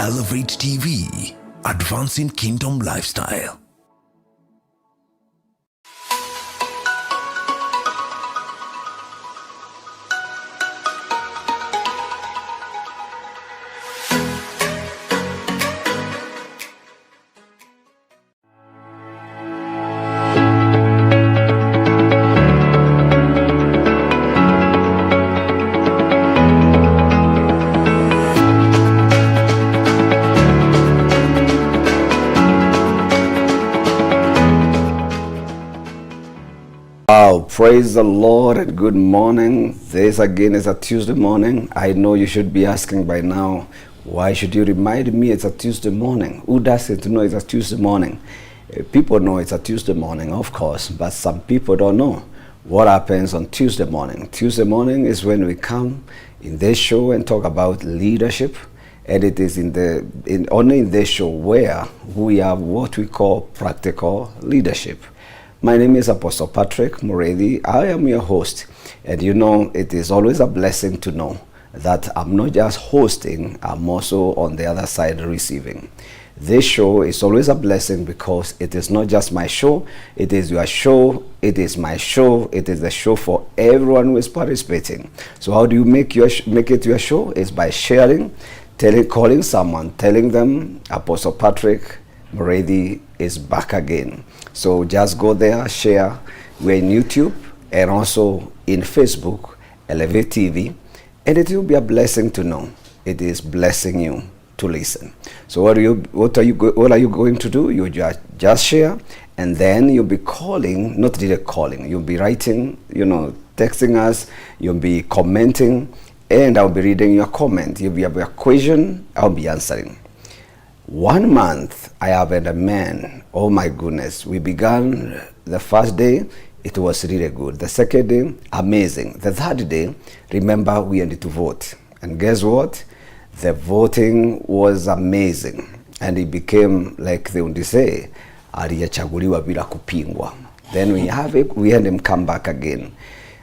Elevate TV, advancing kingdom lifestyle. Praise the Lord and good morning. This again is a Tuesday morning. I know you should be asking by now, why should you remind me it's a Tuesday morning? Who doesn't know it's a Tuesday morning? People know it's a Tuesday morning, of course, but some people don't know what happens on Tuesday morning. Tuesday morning is when we come in this show and talk about leadership, and it is only in this show where we have what we call practical leadership. My name is Apostle Patrick Muriithi. I am your host, and you know it is always a blessing to know that I'm not just hosting, I'm also on the other side receiving. This show is always a blessing because it is not just my show, it is your show, it is my show, it is the show for everyone who is participating. So how do you make it your show? It's by sharing, calling someone, telling them Apostle Patrick Muriithi is back again. So just go there, share. We're in YouTube and also in Facebook, Elevate TV, and it will be a blessing to know. It is blessing you to listen. So what are you going to do? You just share, and then you'll be calling, not really calling. You'll be writing, texting us. You'll be commenting, and I'll be reading your comment. You'll have a question, I'll be answering. 1 month I have had a man. Oh my goodness. We began the first day, it was really good. The second day, amazing. The third day, remember we needed to vote. And guess what? The voting was amazing. And it became like they would say, aliyechaguliwa bila kupingwa. Then we had him come back again.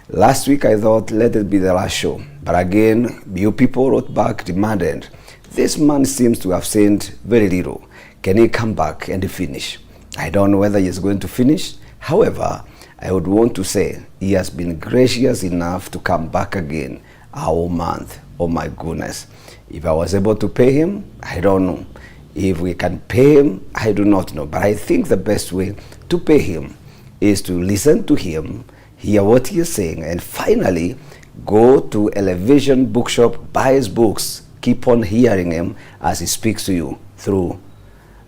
Last week I thought, let it be the last show. But again, you people wrote back, demanded, this man seems to have sinned very little. Can he come back and finish? I don't know whether he is going to finish. However, I would want to say he has been gracious enough to come back again a whole month. Oh my goodness. If I was able to pay him, I don't know. If we can pay him, I do not know. But I think the best way to pay him is to listen to him, hear what he is saying, and finally go to Elevation Bookshop, buy his books. Keep on hearing him as he speaks to you through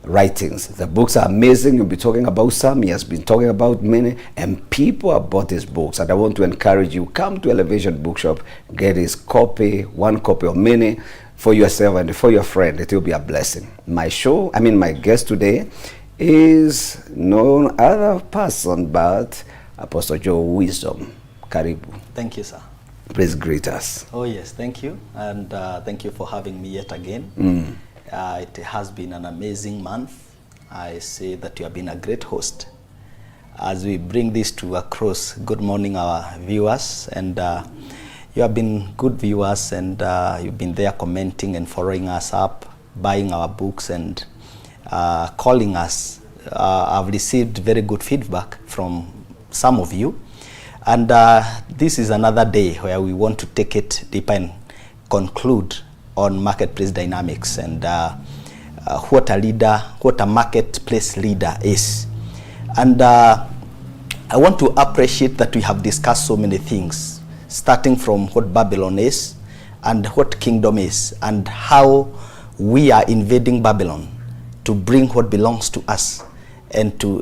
writings. The books are amazing. You'll be talking about some. He has been talking about many, and people have bought his books. And I want to encourage you, come to Elevation Bookshop, get his copy, one copy or many, for yourself and for your friend. It will be a blessing. My guest today is no other person but Apostle Joe Wisdom. Karibu. Thank you, sir. Please greet us. Oh yes, thank you, and thank you for having me yet again. It has been an amazing month. I say that you have been a great host. As we bring this to a close, good morning our viewers, and you have been good viewers, and you've been there commenting and following us up, buying our books and calling us. I've received very good feedback from some of you. And this is another day where we want to take it deeper and conclude on marketplace dynamics and what a marketplace leader is. And I want to appreciate that we have discussed so many things, starting from what Babylon is and what kingdom is and how we are invading Babylon to bring what belongs to us. And we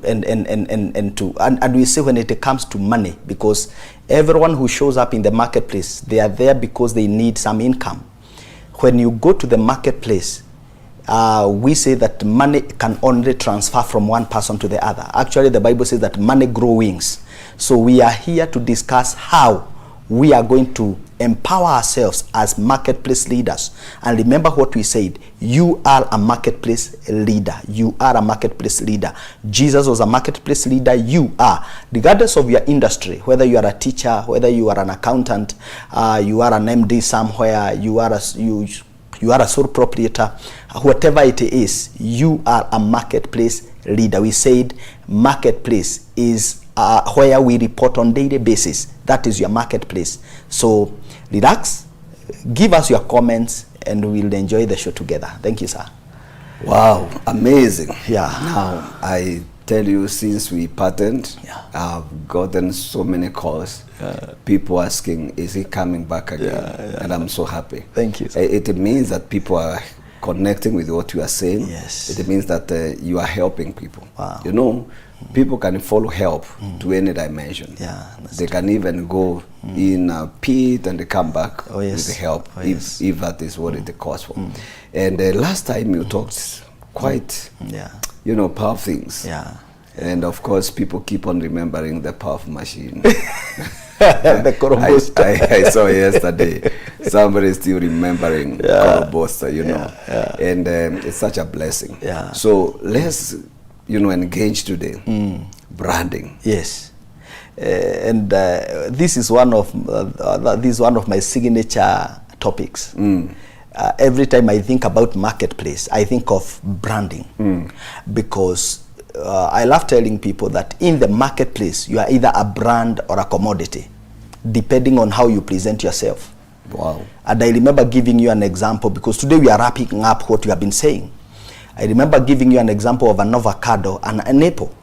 say when it comes to money, because everyone who shows up in the marketplace, they are there because they need some income. When you go to the marketplace, we say that money can only transfer from one person to the other. Actually, the Bible says that money grows wings. So we are here to discuss how we are going to empower ourselves as marketplace leaders. And remember what we said, you are a marketplace leader. You are a marketplace leader. Jesus was a marketplace leader. You are, regardless of your industry, whether you are a teacher, whether you are an accountant, you are an MD somewhere, you you are a sole proprietor, whatever it is, you are a marketplace leader. We said marketplace is where we report on daily basis. That is your marketplace. So relax, give us your comments, and we'll enjoy the show together. Thank you, sir. Wow, amazing. Yeah. Now, I tell you, since we parted, Yeah. I've gotten so many calls. People asking, is he coming back again? And I'm so happy. Thank you, sir. It means that people are connecting with what you are saying. Yes. It means that you are helping people. Wow. You know, people can follow help to any dimension. Yeah, that's They can even go in a pit and they come back Oh, yes. with help, Oh, if yes. that is what it calls for. And last time you talked quite, Yeah. you know, powerful things. Yeah. And of course, people keep on remembering the powerful machine. The Korobosta. I saw yesterday, somebody still remembering Korobosta, you know. And it's such a blessing. Yeah. So let's, you know, engage today. Branding. Yes. And this is one of my signature topics. Every time I think about marketplace, I think of branding, because I love telling people that in the marketplace, you are either a brand or a commodity, depending on how you present yourself. Wow. And I remember giving you an example, because today we are wrapping up what you have been saying. I remember giving you an example of an avocado and an apple.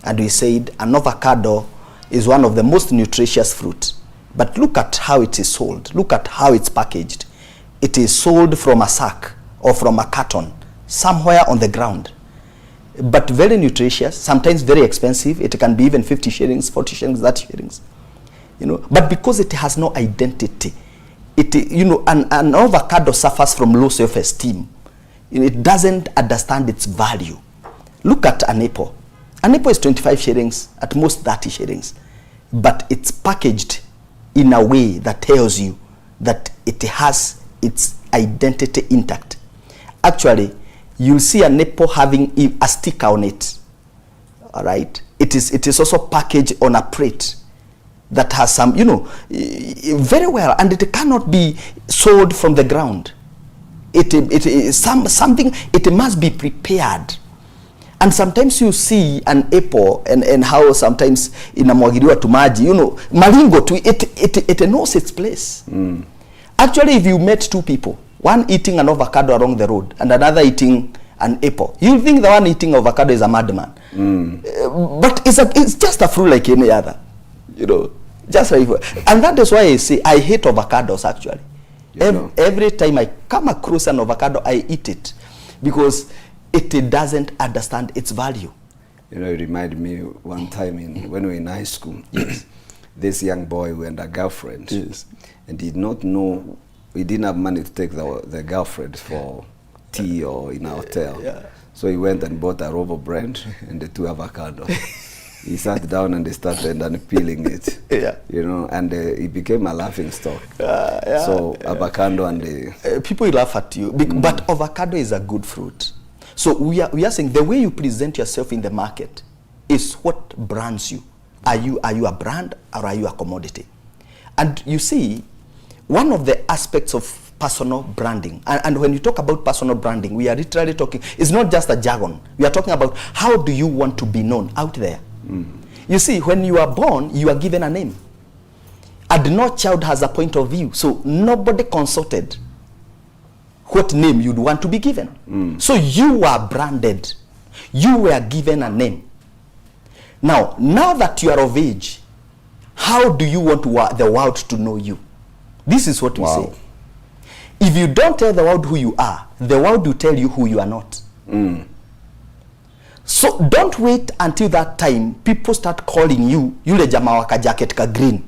And we said an avocado is one of the most nutritious fruits. But look at how it is sold. Look at how it's packaged. It is sold from a sack or from a carton, somewhere on the ground. But very nutritious, sometimes very expensive. It can be even 50 shillings, 40 shillings, 30 shillings. You know, but because it has no identity, you know, an avocado suffers from low self-esteem. It doesn't understand its value. Look at an apple. An apple is 25 shillings, at most 30 shillings. But it's packaged in a way that tells you that it has its identity intact. Actually, you'll see an apple having a sticker on it. All right? It is also packaged on a plate that has some, you know, very well, and it cannot be sold from the ground. It must be prepared. And sometimes you see an apple and how sometimes inamwagiliwa tu maji, you know, malingo tu, it knows its place. Actually, if you met two people, one eating an avocado along the road and another eating an apple, you think the one eating avocado is a madman. But it's just a fruit like any other, you know. Just like, and that is why I say I hate avocados actually. Every time I come across an avocado, I eat it, because it doesn't understand its value. You know, it reminded me one time when we were in high school. Yes. This young boy who had a girlfriend. Yes. And did not know, he didn't have money to take the girlfriend for tea or in a hotel. Yeah. So he went and bought a roll of bread and the 2 avocados. He sat down and they started peeling it. Yeah. You know, and it became a laughing stock. So avocado and the... people will laugh at you, but avocado is a good fruit. So we are saying the way you present yourself in the market is what brands you. Are you a brand or are you a commodity? And you see, one of the aspects of personal branding, and when you talk about personal branding, we are literally talking, it's not just a jargon. We are talking about how do you want to be known out there. You see, when you are born, you are given a name. And no child has a point of view. So nobody consulted what name you'd want to be given. So you were branded. You were given a name. Now that you are of age, how do you want the world to know you? This is what we say. If you don't tell the world who you are, the world will tell you who you are not. So don't wait until that time people start calling you yule jamaa waka jacket ka green.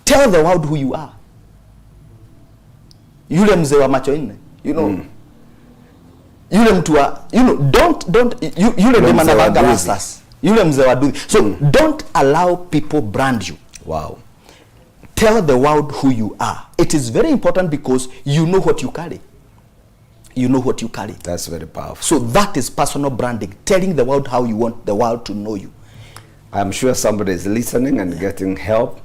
Tell the world who you are. Yule mzee wa macho nne, you know. Yule mtu wa, you know, yule dema na vanga rastas. Yule mzee wa duthi. So don't allow people brand you. Wow. Tell the world who you are. It is very important because you know what you carry. You know what you carry. That's very powerful. So that is personal branding, telling the world how you want the world to know you. I'm sure somebody is listening and getting help.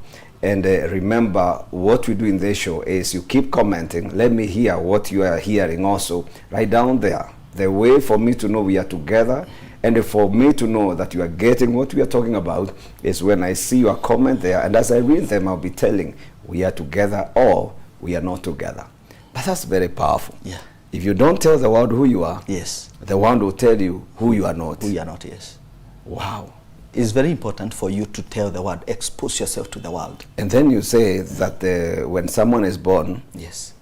And remember, what we do in this show is you keep commenting. Let me hear what you are hearing also. Right down there. The way for me to know we are together and for me to know that you are getting what we are talking about is when I see your comment there. And as I read them, I'll be telling we are together or we are not together. But that's very powerful. Yeah. If you don't tell the world who you are, yes, the world will tell you who you are not. Who you are not, yes. Wow. It's very important for you to tell the world, expose yourself to the world. And then you say that when someone is born, yes,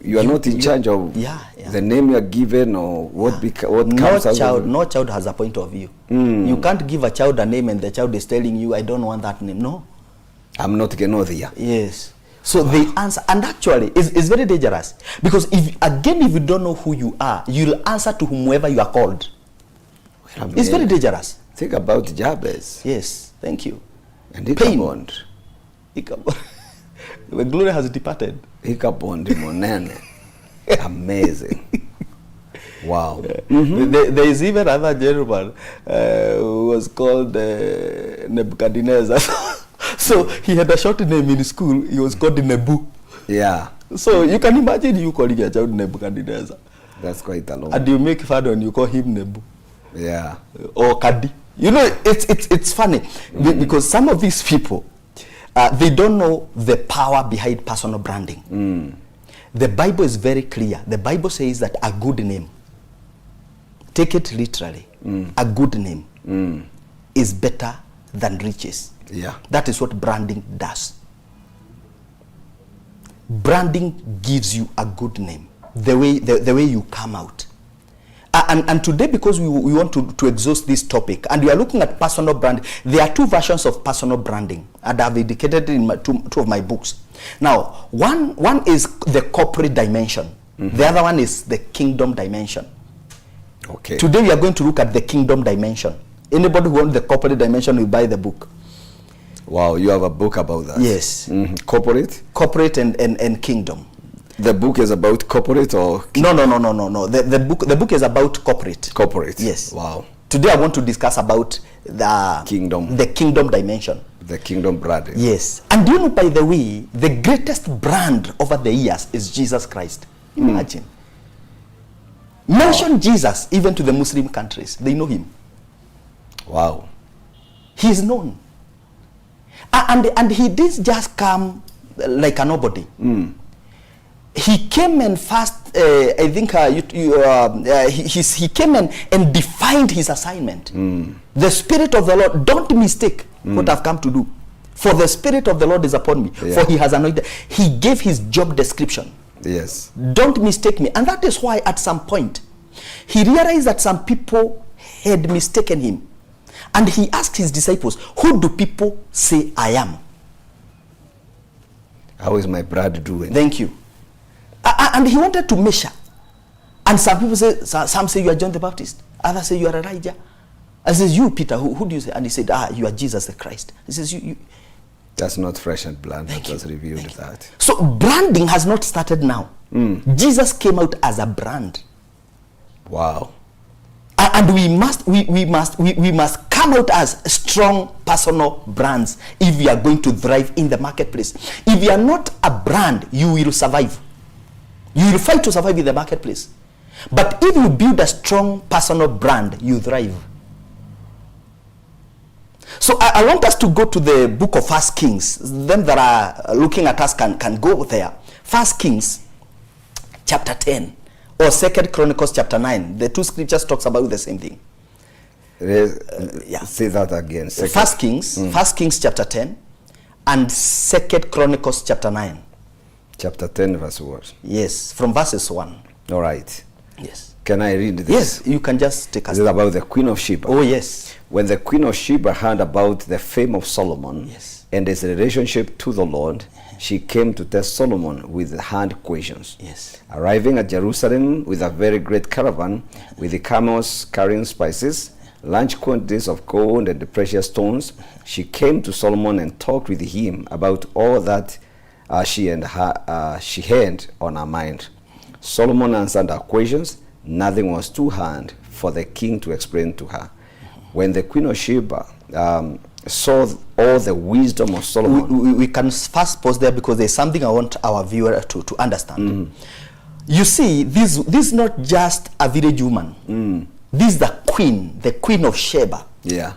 you are not in charge of the name you are given or what comes out of it. No child has a point of view. You can't give a child a name and the child is telling you, I don't want that name. No. I'm not Genothia. Yes. So the answer, and actually, is very dangerous. Because if you don't know who you are, you'll answer to whomever you are called. Well, it's very dangerous. Think about Jabez. Yes, thank you. And Ichabod. The glory has departed. Ichabod Monene. Amazing. Wow. There is even another gentleman who was called Nebuchadnezzar. So he had a short name in school. He was called Nebu. Yeah. So you can imagine you calling your child Nebuchadnezzar. That's quite a long. And you make fun when you call him Nebu. Yeah. Or Kadi. You know, it's funny because some of these people, they don't know the power behind personal branding. The Bible is very clear. The Bible says that a good name, take it literally, a good name is better than riches. Yeah. That is what branding does. Branding gives you a good name, the way you come out. And today, because we want to exhaust this topic, and we are looking at personal branding, there are two versions of personal branding, and I've indicated in two of my books. Now, one is the corporate dimension. The other one is the kingdom dimension. Okay. Today, we are going to look at the kingdom dimension. Anybody who wants the corporate dimension will buy the book. Wow, you have a book about that? Yes. Corporate? Corporate and kingdom. The book is about corporate or? No. The book is about corporate. Corporate. Yes. Wow. Today I want to discuss about the kingdom. The kingdom dimension. The kingdom branding. Yes. And do you know, by the way, the greatest brand over the years is Jesus Christ. Imagine. Mention Jesus even to the Muslim countries. They know him. Wow. He is known. And he didn't just come like a nobody. He came and first, I think he came and defined his assignment. The Spirit of the Lord, don't mistake what I've come to do. For the Spirit of the Lord is upon me, for he has anointed. He gave his job description. Yes. Don't mistake me. And that is why at some point, he realized that some people had mistaken him. And he asked his disciples, who do people say I am? How is my brother doing? Thank you. And he wanted to measure. And some people say, some say you are John the Baptist. Others say you are Elijah. I says, you, Peter, who do you say? And he said, you are Jesus the Christ. He says, you. That's not fresh and bland. That was revealed that. So branding has not started now. Jesus came out as a brand. Wow. And we must come out as strong personal brands if we are going to thrive in the marketplace. If you are not a brand, you will survive. You will fight to survive in the marketplace. But if you build a strong personal brand, you thrive. So I want us to go to the book of 1 Kings. Them that are looking at us can go there. 1 Kings chapter 10 or 2 Chronicles chapter 9. The two scriptures talks about the same thing. Say that again. 1 Kings chapter 10 and 2 Chronicles chapter 9. Chapter 10 verse what? Yes, from verses 1. All right. Yes. Can I read this? Yes, you can just take us. This is about the Queen of Sheba. Oh, yes. When the Queen of Sheba heard about the fame of Solomon and his relationship to the Lord, she came to test Solomon with hard questions. Yes. Arriving at Jerusalem with a very great caravan, with the camels carrying spices, large quantities of gold and the precious stones, she came to Solomon and talked with him about all that she had on her mind. Solomon answered her questions. Nothing was too hard for the king to explain to her. When the Queen of Sheba saw all the wisdom of Solomon. We can first pause there because there's something I want our viewer to understand. You see, this is not just a village woman. This is the queen of Sheba. Yeah.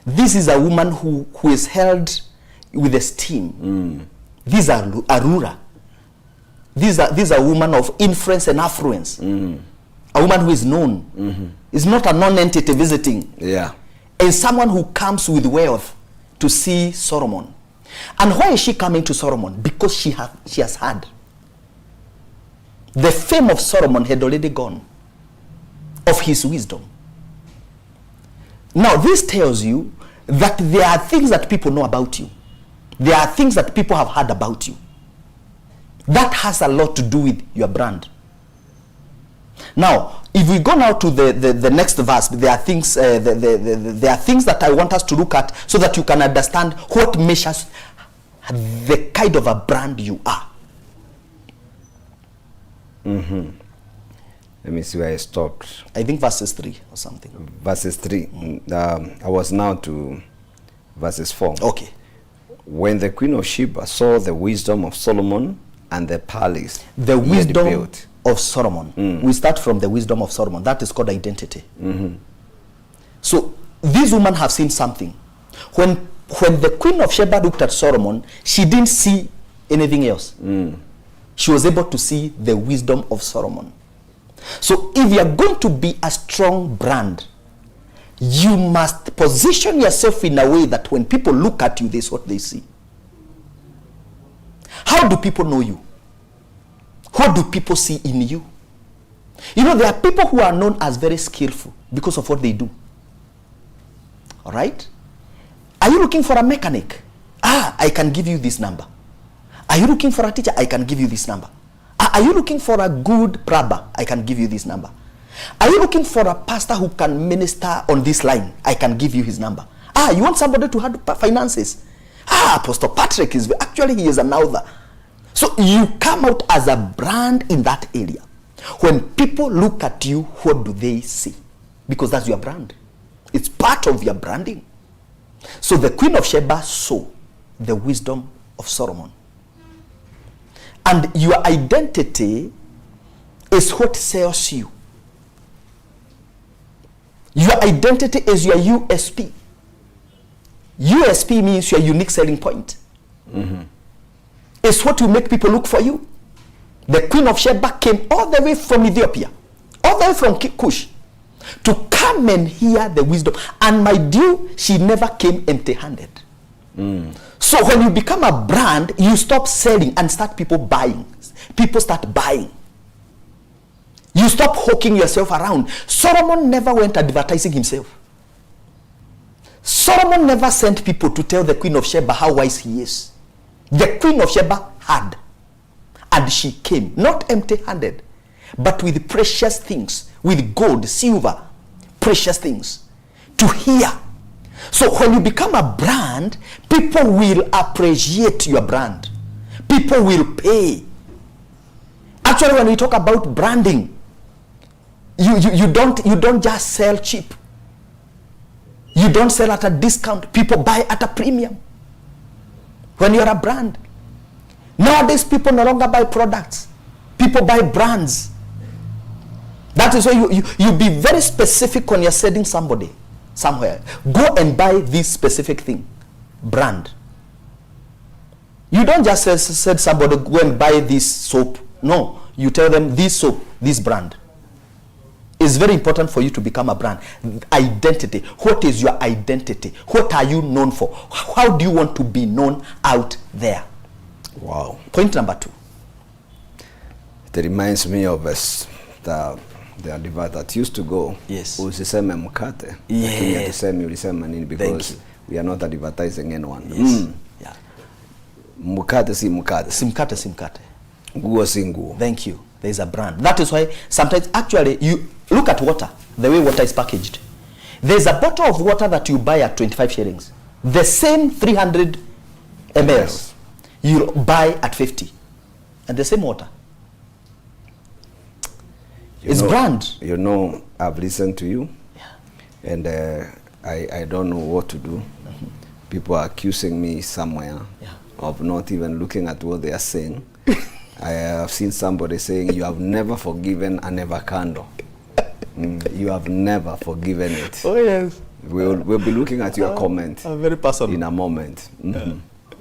This is a woman who is held with esteem. This is a ruler. This is a woman of influence and affluence. A woman who is known. Is not a non-entity visiting. Yeah. And someone who comes with wealth to see Solomon. And why is she coming to Solomon? Because she has heard. The fame of Solomon had already gone, of his wisdom. Now this tells you that there are things that people know about you. There are things that people have heard about you. That has a lot to do with your brand. Now, if we go now to the next verse, there are things there are things that I want us to look at so that you can understand what measures the kind of a brand you are. Let me see where I stopped. I think verses 3 or something. Verses 3. I was now to verses 4. Okay. When the queen of Sheba saw the wisdom of Solomon and the palace The he had wisdom built. of Solomon. We start from the wisdom of Solomon. That is called identity. So these women have seen something. When the queen of Sheba looked at Solomon, she didn't see anything else. She was able to see the wisdom of Solomon. So if you are going to be a strong brand, you must position yourself in a way that when people look at you, this is what they see. How do people know you? What do people see in you? You know, there are people who are known as very skillful because of what they do. All right? Are you looking for a mechanic? I can give you this number. Are you looking for a teacher? I can give you this number. Are you looking for a good barber? I can give you this number. Are you looking for a pastor who can minister on this line? I can give you his number. You want somebody to handle finances? Apostle Patrick is actually he is an author. So you come out as a brand in that area. When people look at you, what do they see? Because that's your brand. It's part of your branding. So the queen of Sheba saw the wisdom of Solomon. And your identity is what sells you. Your identity is your USP. USP means your unique selling point. It's what will make people look for you. The queen of Sheba came all the way from Ethiopia, all the way from Kush, to come and hear the wisdom. And my dear, she never came empty-handed. So when you become a brand, you stop selling and start people buying. People start buying. You stop hawking yourself around. Solomon never went advertising himself. Solomon never sent people to tell the queen of Sheba how wise he is. The queen of Sheba had. And she came, not empty-handed, but with precious things, with gold, silver, precious things, to hear. So when you become a brand, people will appreciate your brand. People will pay. Actually, when we talk about branding, you don't just sell cheap. You don't sell at a discount. People buy at a premium. When you're a brand. Nowadays, people no longer buy products. People buy brands. That is why you be very specific when you're sending somebody somewhere. Go and buy this specific thing. Brand. You don't just send somebody, go and buy this soap. No. You tell them this soap, this brand. It's very important for you to become a brand. Identity. What is your identity? What are you known for? How do you want to be known out there? Wow. Point number 2. It reminds me of the advert that used to go. Yes. Usiseme mkate. Yes. Tuseme ulisema nini, because we are not advertising anyone. Yes. Yeah. Mkate si mkate. Simkate, simkate. Nguo si nguo. Thank you. There's a brand. That is why sometimes actually you look at water, the way water is packaged. There's a bottle of water that you buy at 25 shillings. The same 300 ml you'll buy at 50. And the same water. It's brand. You know, I've listened to you. Yeah. And I don't know what to do. People are accusing me somewhere of not even looking at what they are saying. I have seen somebody saying, you have never forgiven an avocado. You have never forgiven it. Oh, yes. We'll be looking at your comment very personal. in a moment.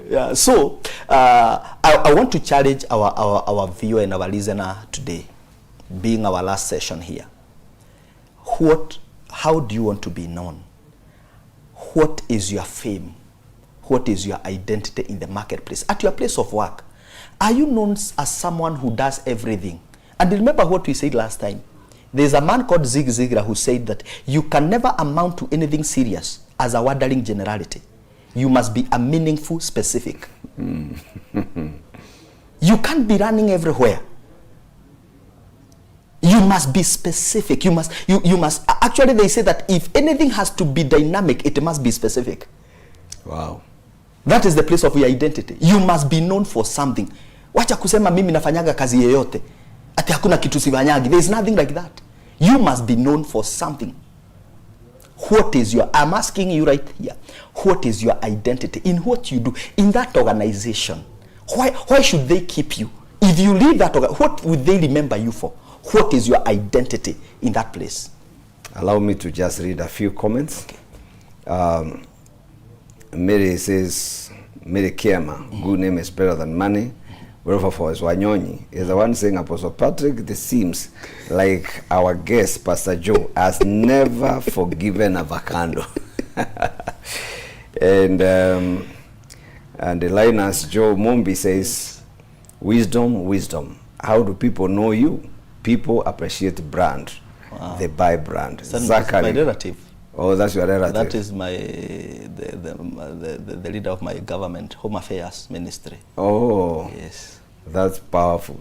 Yeah. So I want to challenge our viewer and our listener today, being our last session here. How do you want to be known? What is your fame? What is your identity in the marketplace? At your place of work, are you known as someone who does everything? And remember what we said last time. There's a man called Zig Ziglar who said that you can never amount to anything serious as a wandering generality. You must be a meaningful specific. You can't be running everywhere. You must be specific. You must actually, they say that if anything has to be dynamic, it must be specific. Wow. That is the place of your identity. You must be known for something. Wacha kusema mimi nafanyaga kazi yoyote. Ati hakuna kitu sifanyagi. There is nothing like that. You must be known for something. What is I'm asking you right here. What is your identity in what you do in that organization? Why should they keep you? If you leave that, what would they remember you for? What is your identity in that place? Allow me to just read a few comments. Okay. Mary says, Mary Kiama, good name is better than money. Wherever for is Wanyonyi is the one saying, Apostle Patrick, this seems like our guest, Pastor Joe, has never forgiven a vacando. And the Linus Joe Mumbi says, wisdom. How do people know you? People appreciate brand. Wow. They buy brand. Zachary. My relative. Oh, that's your relative. That is the leader of my government, Home Affairs Ministry. Oh. Yes. That's powerful.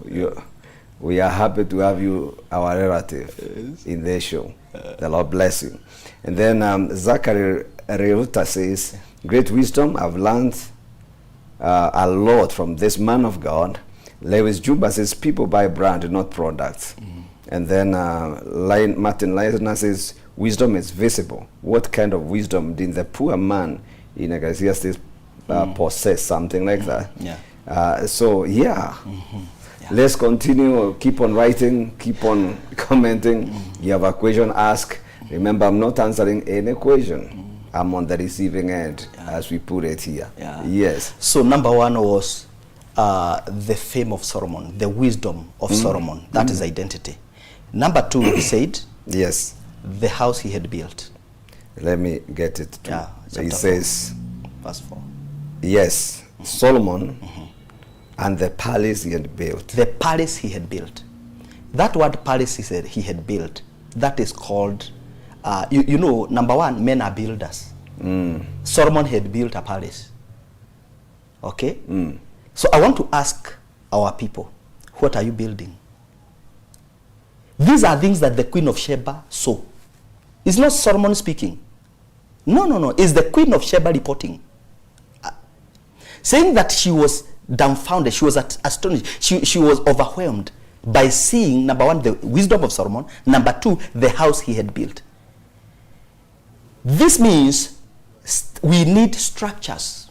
We are happy to have you, our relative, in this show. The Lord bless you. And then Zachary Reuta says, great wisdom. I've learned a lot from this man of God. Lewis Juba says, people buy brand, not products. And then Martin Leisner says, wisdom is visible. What kind of wisdom did the poor man in Ecclesiastes possess? Something like that. Yeah. Let's continue. Keep on writing. Keep on commenting. You have a question, ask. Remember, I'm not answering any question. I'm on the receiving end, as we put it here. Yes. So number one was the fame of Solomon, the wisdom of Solomon. That is identity. Number two, he said, yes, the house he had built. Let me get it. He says, verse 4. Yes, Solomon and the palace he had built. The palace he had built. That word palace he said he had built, that is called, you know, number one, men are builders. Solomon had built a palace. Okay? So I want to ask our people, what are you building? These are things that the Queen of Sheba saw. It's not Solomon speaking. No. It's the Queen of Sheba reporting. Saying that she was dumbfounded, she was astonished, she was overwhelmed by seeing, number one, the wisdom of Solomon, number two, the house he had built. This means we need structures.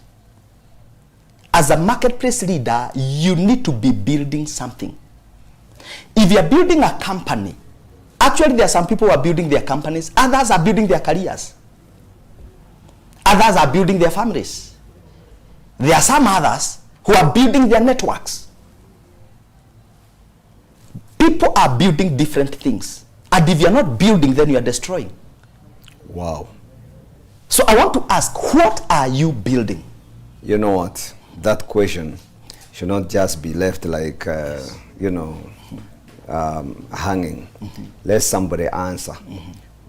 As a marketplace leader, you need to be building something. If you are building a company, actually there are some people who are building their companies, others are building their careers. Others are building their families. There are some others who are building their networks. People are building different things. And if you are not building, then you are destroying. Wow. So I want to ask, what are you building? You know what? That question should not just be left like, hanging. Let somebody answer.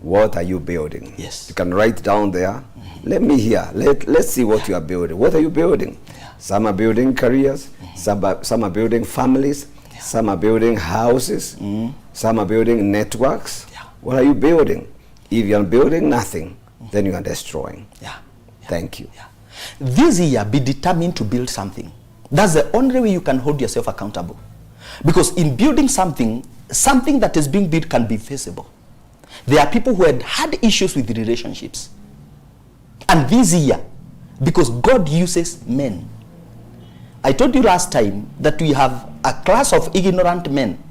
What are you building? Yes. You can write down there. Let me hear. Let's see what you are building. What are you building? Some are building careers. Some are building families. Some are building houses. Some are building networks. What are you building? If you're building nothing, then you are destroying. Thank you. This year, be determined to build something. That's the only way you can hold yourself accountable. Because in building something that is being built can be visible. There are people who had issues with relationships. And this year, because God uses men. I told you last time that we have a class of ignorant men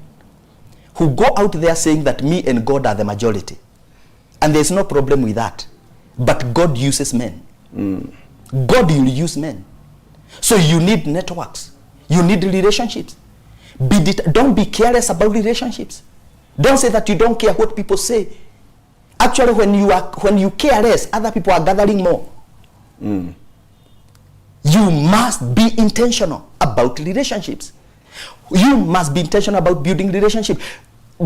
who go out there saying that me and God are the majority. And there's no problem with that. But God uses men. God will use men. So you need networks. You need relationships. Don't be careless about relationships. Don't say that you don't care what people say. Actually, when you care less, other people are gathering more. You must be intentional about relationships. You must be intentional about building relationships.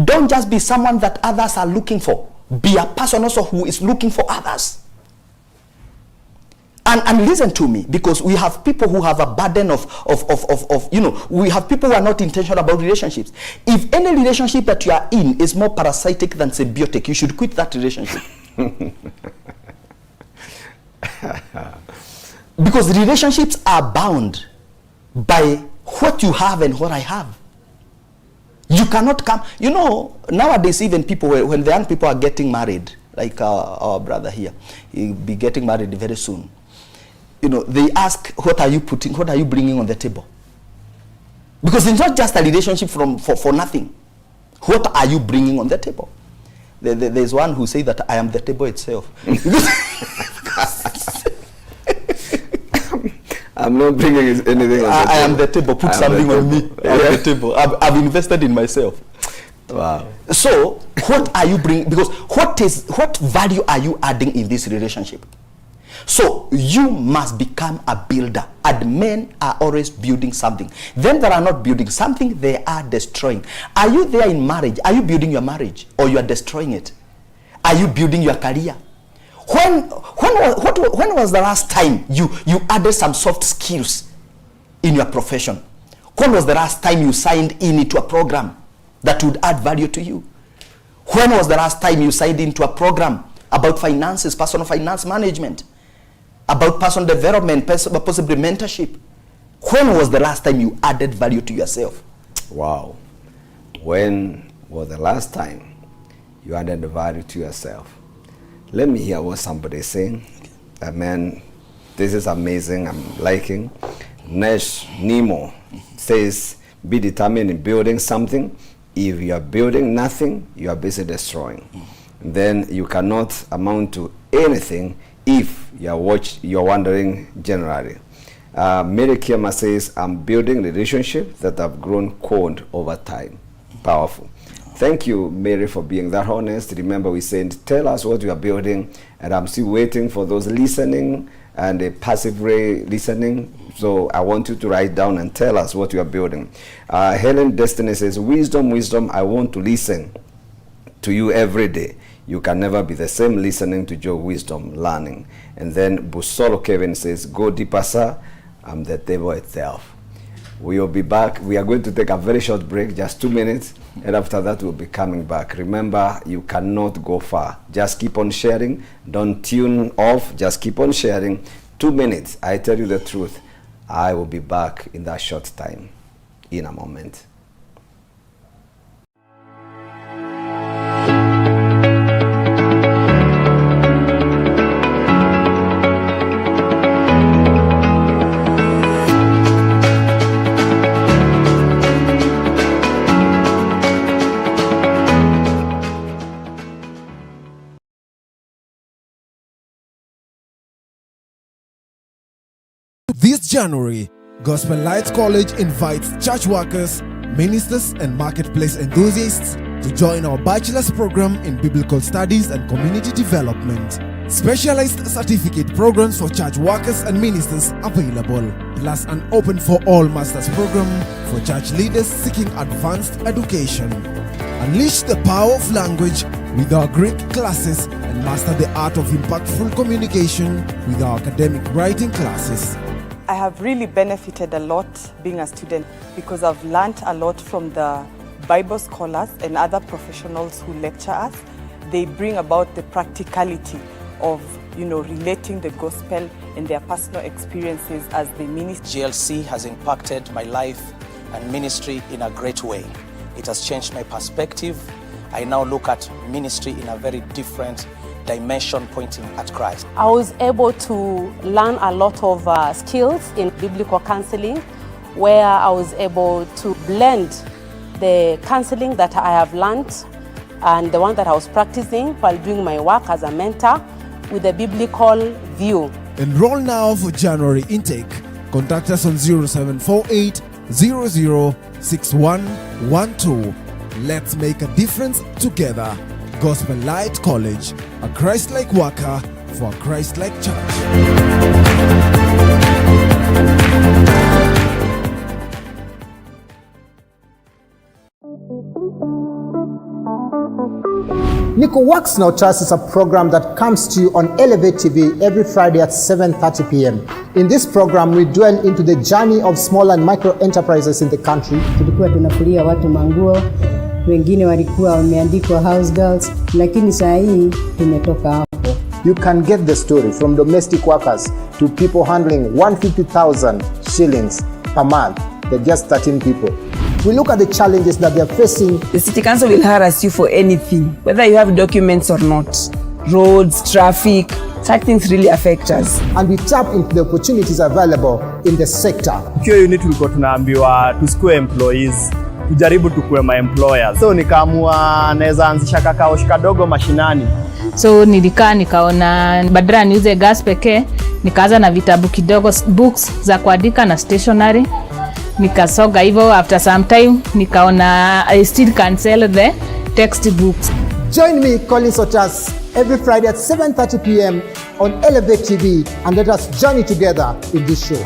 Don't just be someone that others are looking for. Be a person also who is looking for others. And listen to me, because we have people who have a burden of we have people who are not intentional about relationships. If any relationship that you are in is more parasitic than symbiotic, you should quit that relationship. Because relationships are bound by what you have and what I have. You cannot come, nowadays even people, when the young people are getting married, like our brother here, he'll be getting married very soon. They ask, what are you bringing on the table? Because it's not just a relationship for nothing. What are you bringing on the table? There's one who say that I am the table itself. I'm not bringing anything on the table. I am the table. Put something on me. I am the table. I've invested in myself. Wow. So, what are you bringing? Because what value are you adding in this relationship? So, you must become a builder. And men are always building something. Then they are not building something, they are destroying. Are you there in marriage? Are you building your marriage? Or you are destroying it? Are you building your career? When was the last time you added some soft skills in your profession? When was the last time you signed into a program that would add value to you? When was the last time you signed into a program about finances, personal finance management, about personal development, possibly mentorship? When was the last time you added value to yourself? Wow. When was the last time you added value to yourself? Let me hear what somebody is saying. Man, this is amazing. I'm liking. Nesh Nemo says, be determined in building something. If you are building nothing, you are busy destroying. Then you cannot amount to anything if you're wondering generally. Mary Kiama says, I'm building relationships that have grown cold over time. Powerful. Thank you, Mary, for being that honest. Remember, we said, tell us what you are building, and I'm still waiting for those listening and passively listening. So I want you to write down and tell us what you are building. Helen Destiny says, wisdom, I want to listen to you every day. You can never be the same listening to your wisdom, learning. And then Busolo Kevin says, go deeper, sir. I'm the table itself. We will be back. We are going to take a very short break, just 2 minutes. And after that, we'll be coming back. Remember, you cannot go far. Just keep on sharing. Don't tune off. Just keep on sharing. 2 minutes. I tell you the truth. I will be back in that short time, in a moment. This January, Gospel Light College invites church workers, ministers, and marketplace enthusiasts to join our bachelor's program in biblical studies and community development. Specialized certificate programs for church workers and ministers available, plus an open for all master's program for church leaders seeking advanced education. Unleash the power of language with our Greek classes and master the art of impactful communication with our academic writing classes. I have really benefited a lot being a student because I've learned a lot from the Bible scholars and other professionals who lecture us. They bring about the practicality of relating the gospel and their personal experiences as they minister. GLC has impacted my life and ministry in a great way. It has changed my perspective. I now look at ministry in a very different dimension pointing at Christ. I was able to learn a lot of skills in biblical counseling, where I was able to blend the counseling that I have learned and the one that I was practicing while doing my work as a mentor with a biblical view. Enroll now for January intake. Contact us on 0748 006112. Let's make a difference together. Gospel Light College, a Christ-like worker for a Christ-like church. Nico Works Now Trust is a program that comes to you on Elevate TV every Friday at 7:30 p.m. In this program, we dwell into the journey of small and micro enterprises in the country. Tulikuwa tunafulia watu manguo, wengine walikuwa wameandikwa house girls, lakini saa hii tumetoka hapo. You can get the story from domestic workers to people handling 150,000 shillings per month. They're just 13 people. We look at the challenges that they're facing. The city council will harass you for anything, whether you have documents or not. Roads, traffic, such things really affect us. And we tap into the opportunities available in the sector. Hiyo unit tulikuwa tunaambiwa tusikue employees, tujaribu tukue ma employers. So nikaamua naweza anzisha kakao kadogo mashinani. So nikaona badala niuze gas pekee, nikaanza na vitabu kidogo, books za kuandika na stationery. Nikasoga hivyo, after some time nikaona I still can sell the textbooks. Join me, Colin Sotas, every Friday at 7:30 p.m. on Elevate TV, and let us journey together in this show.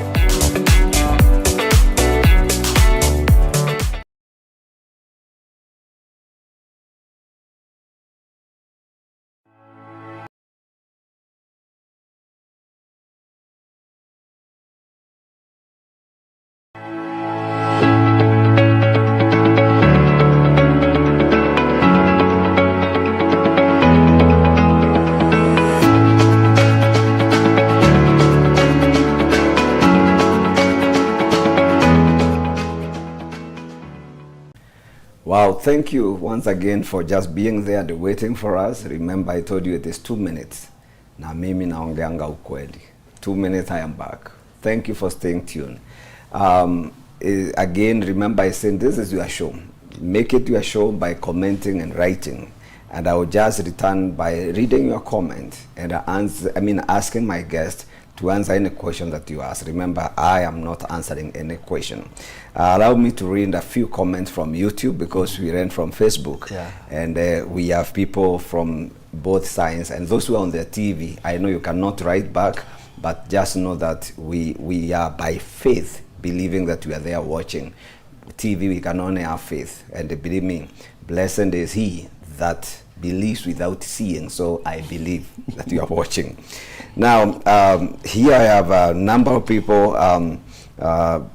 Wow, thank you once again for just being there and waiting for us. Remember, I told you it is 2 minutes. Na mimi naongeanga ukweli. 2 minutes, I am back. Thank you for staying tuned. Again, remember I said this is your show. Make it your show by commenting and writing. And I will just return by reading your comment and asking my guest to answer any question that you ask. Remember, I am not answering any question. Allow me to read a few comments from YouTube because we ran from Facebook. Yeah. And we have people from both sides. And those who are on their TV, I know you cannot write back, but just know that we are by faith believing that we are there watching. TV, we can only have faith. And believe me, blessed is he that believes without seeing. So I believe that you are watching. Now, here I have a number of people. I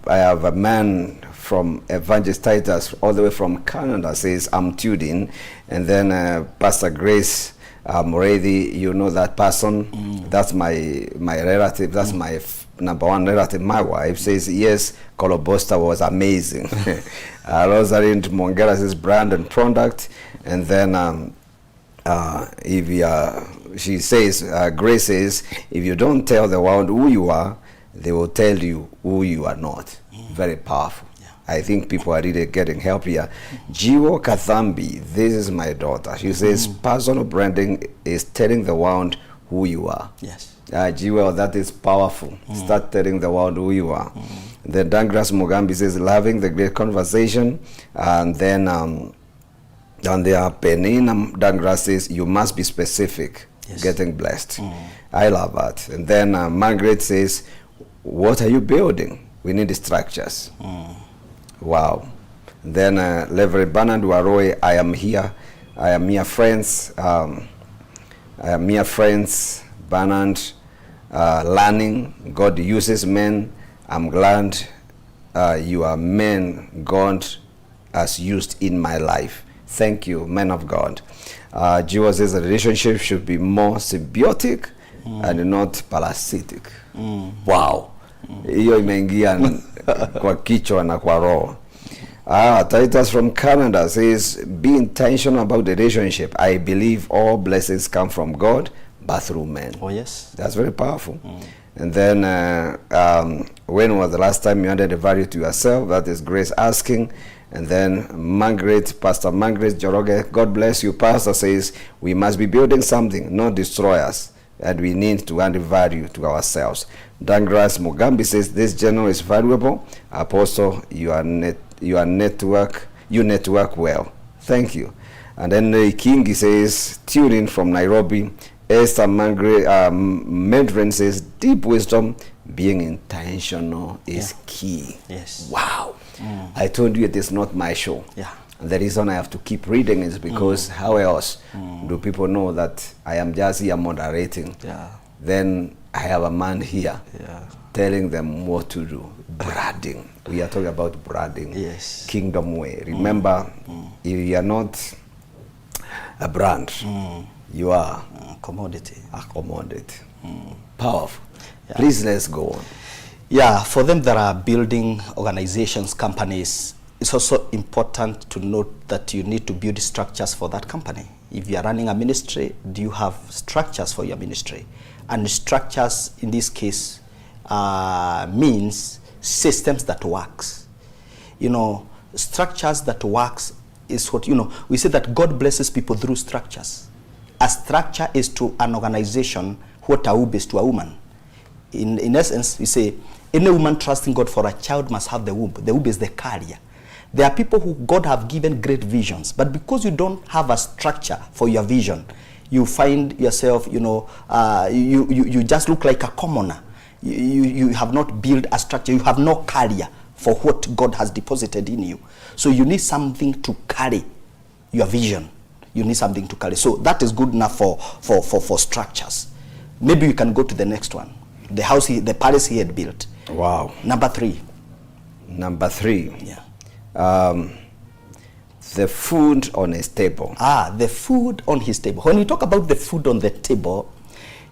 have a man from Evangelist Titus all the way from Canada says, I'm tuned in. And then Pastor Grace Muriithi, you know that person? That's my relative. That's my number one relative. My wife says, yes, Colobosta was amazing. Rosalind Mongera says, brand and product. And then she says, Grace says, if you don't tell the world who you are, they will tell you who you are not. Very powerful. Yeah. I think people are really getting help here. Jiwo Kathambi, this is my daughter. She says, personal branding is telling the world who you are. Yes. Jiwo, that is powerful. Start telling the world who you are. Then Dangras Mugambi says, loving the great conversation. And then down there, Penina Dangras says, you must be specific. Yes. Getting blessed. I love that. And then Margaret says, what are you building? We need structures. Wow. And then Reverend Bernard Waroy, I am here, friends. I am here, friends. Bernard, learning. God uses men. I'm glad you are men God has used in my life. Thank you, men of God. Jesus says the relationship should be more symbiotic and not parasitic. Wow. Hiyo imeingia kwa kichwa na kwa roho. Titus from Canada says, be intentional about the relationship. I believe all blessings come from God, but through men. Oh, yes. That's very powerful. And then, when was the last time you added a value to yourself? That is Grace asking. And then Pastor Margaret Joroge, God bless you. Pastor says, we must be building something, not destroy us. And we need to add value to ourselves. Dangras Mugambi says, this journal is valuable. Apostle, you network well. Thank you. And then Kingi says, tune in from Nairobi. Esther Medren says, deep wisdom, being intentional is key. Yes. Wow. I told you it is not my show. Yeah. And the reason I have to keep reading is because how else do people know that I am just here moderating? Yeah. Then I have a man here telling them what to do. Branding. We are talking about branding. Yes. Kingdom way. Remember, if you are not a brand, you are commodity. A commodity. Powerful. Yeah. Please, let's go on. Yeah, for them that are building organizations, companies, it's also important to note that you need to build structures for that company. If you are running a ministry, do you have structures for your ministry? And structures in this case means systems that works. You know, structures that works is what, you know, we say that God blesses people through structures. A structure is to an organization what a womb is to a woman. In essence, we say any woman trusting God for a child must have the womb. The womb is the carrier. There are people who God have given great visions, but because you don't have a structure for your vision, you find yourself, you know, you just look like a commoner. You have not built a structure. You have no carrier for what God has deposited in you. So you need something to carry your vision. You need something to carry. So that is good enough for structures. Maybe you can go to the next one. The house, the palace he had built. Wow. Number 3. Yeah. The food on his table. The food on his table. When you talk about the food on the table,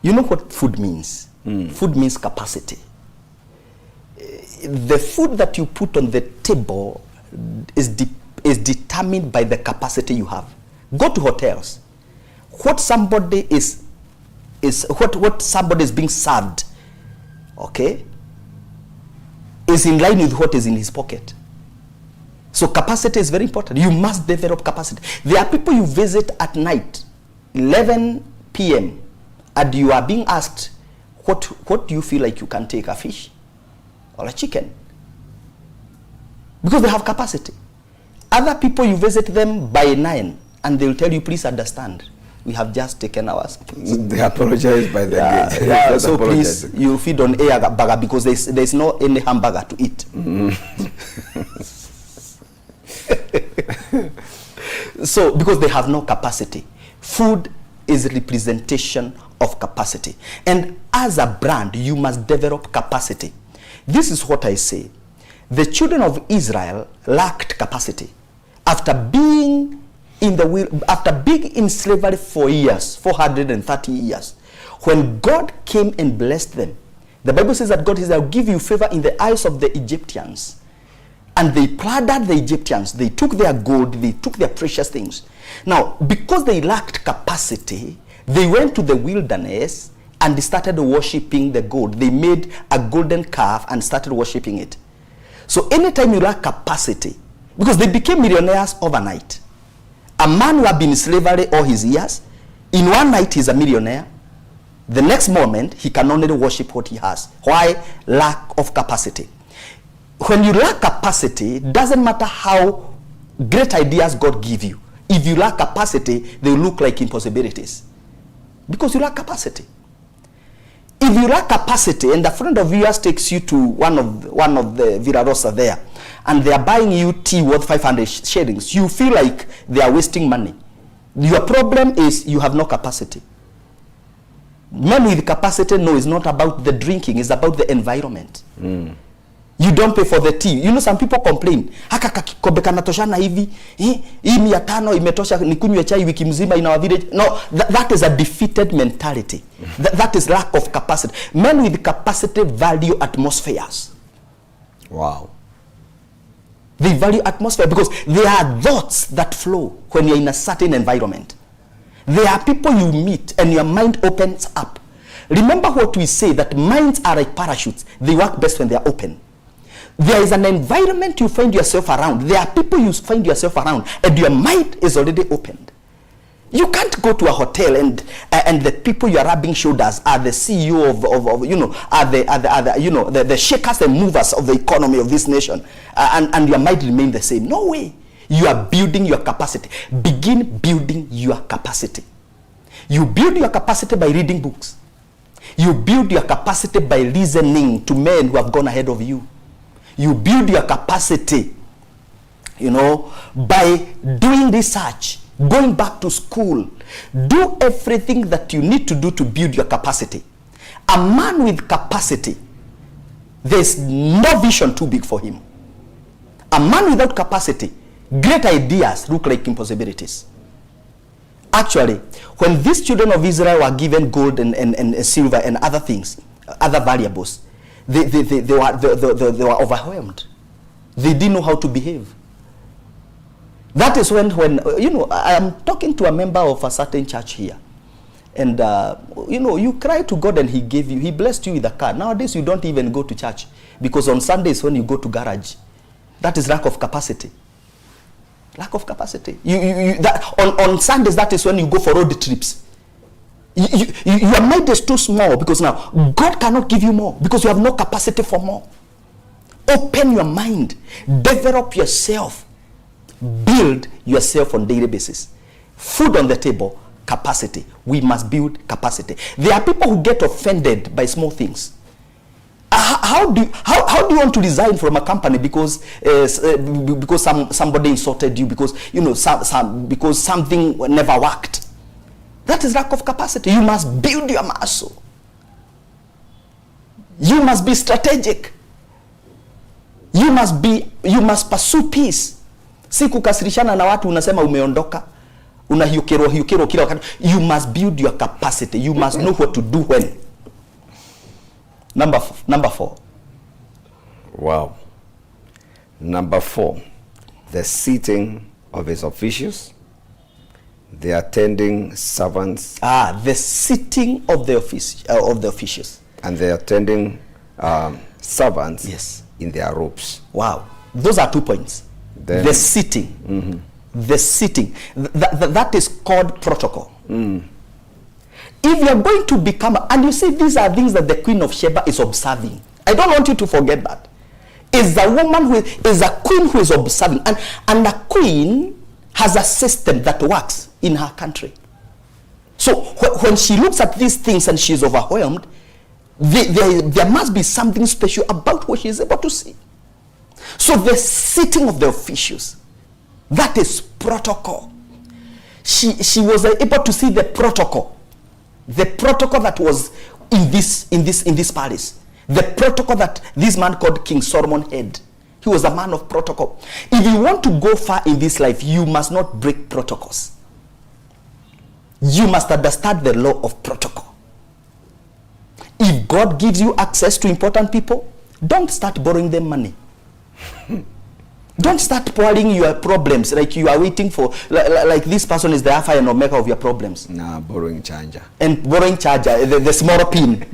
you know what food means. Food means capacity. The food that you put on the table is determined by the capacity you have. Go to hotels. What somebody is what somebody is being served, okay, is in line with what is in his pocket. So capacity is very important. You must develop capacity. There are people you visit at night, 11 p.m., and you are being asked, what do you feel like you can take, a fish or a chicken? Because they have capacity. Other people you visit them by 9, and they will tell you, please understand, we have just taken ours. They apologize by the gate. So please, you feed on a burger because there's no any hamburger to eat. So because they have no capacity. Food is a representation of capacity. And as a brand, you must develop capacity. This is what I say. The children of Israel lacked capacity. After being in slavery for years, 430 years, when God came and blessed them, the Bible says that God says, I'll give you favor in the eyes of the Egyptians. And they plundered the Egyptians. They took their gold, they took their precious things. Now, because they lacked capacity, they went to the wilderness and they started worshiping the gold. They made a golden calf and started worshiping it. So anytime you lack capacity, because they became millionaires overnight. A man who had been in slavery all his years, in one night he's a millionaire. The next moment, he can only worship what he has. Why? Lack of capacity. When you lack capacity, it doesn't matter how great ideas God give you. If you lack capacity, they look like impossibilities. Because you lack capacity. If you lack capacity and a friend of yours takes you to one of the Villa Rosa there, and they are buying you tea worth 500 shillings, you feel like they are wasting money. Your problem is you have no capacity. Men with capacity know it's not about the drinking, it's about the environment. You don't pay for the tea. You know, some people complain, haka kakikombe kanatoshana hivi, hii 500 imetosha nikunywe chai wiki mzima in our village. No, that is a defeated mentality. That is lack of capacity. Men with capacity value atmospheres. Wow. They value atmosphere because there are thoughts that flow when you're in a certain environment. There are people you meet and your mind opens up. Remember what we say, that minds are like parachutes. They work best when they are open. There is an environment you find yourself around. There are people you find yourself around and your mind is already opened. You can't go to a hotel and the people you are rubbing shoulders are the CEO the shakers and movers of the economy of this nation, and your mind remain the same. No way. You are building your capacity. Begin building your capacity. You build your capacity by reading books. You build your capacity by listening to men who have gone ahead of you. You build your capacity, by doing research, going back to school. Do everything that you need to do to build your capacity. A man with capacity, there's no vision too big for him. A man without capacity, great ideas look like impossibilities. Actually, when these children of Israel were given gold and silver and other things, other valuables, they were overwhelmed. They didn't know how to behave. That is when I am talking to a member of a certain church here. And, you cry to God and he blessed you with a car. Nowadays, you don't even go to church because on Sundays when you go to garage, that is lack of capacity. Lack of capacity. On Sundays, that is when you go for road trips. Your mind is too small because now God cannot give you more because you have no capacity for more. Open your mind. Develop yourself. Build yourself on a daily basis. Food on the table, capacity. We must build capacity. There are people who get offended by small things. How do you want to resign from a company because somebody insulted you, because because something never worked? That is lack of capacity. You must build your muscle. You must be strategic. You must pursue peace. Si kukasirishana na watu unasema umeondoka, unahiukiro kila wakati. You must build your capacity. You must know what to do when. Number 4. Wow. Number 4, the seating of his officials, the attending servants. The seating of the officials. And the attending servants. Yes. In their robes. Wow. Those are 2 points. Then, the sitting. Mm-hmm. The sitting. That is called protocol. Mm. If you are going to become, and you see these are things that the Queen of Sheba is observing. I don't want you to forget that. Is a woman who is a queen who is observing. And a queen has a system that works in her country. So when she looks at these things and she is overwhelmed, there must be something special about what she is able to see. So the sitting of the officials, that is protocol. She was able to see the protocol that was in this palace, the protocol that this man called King Solomon had. He was a man of protocol. If you want to go far in this life, you must not break protocols. You must understand the law of protocol. If God gives you access to important people, don't start borrowing them money. Don't start pouring your problems like you are waiting for, like this person is the alpha and omega of your problems. Nah, borrowing charger. And borrowing charger, the small pin.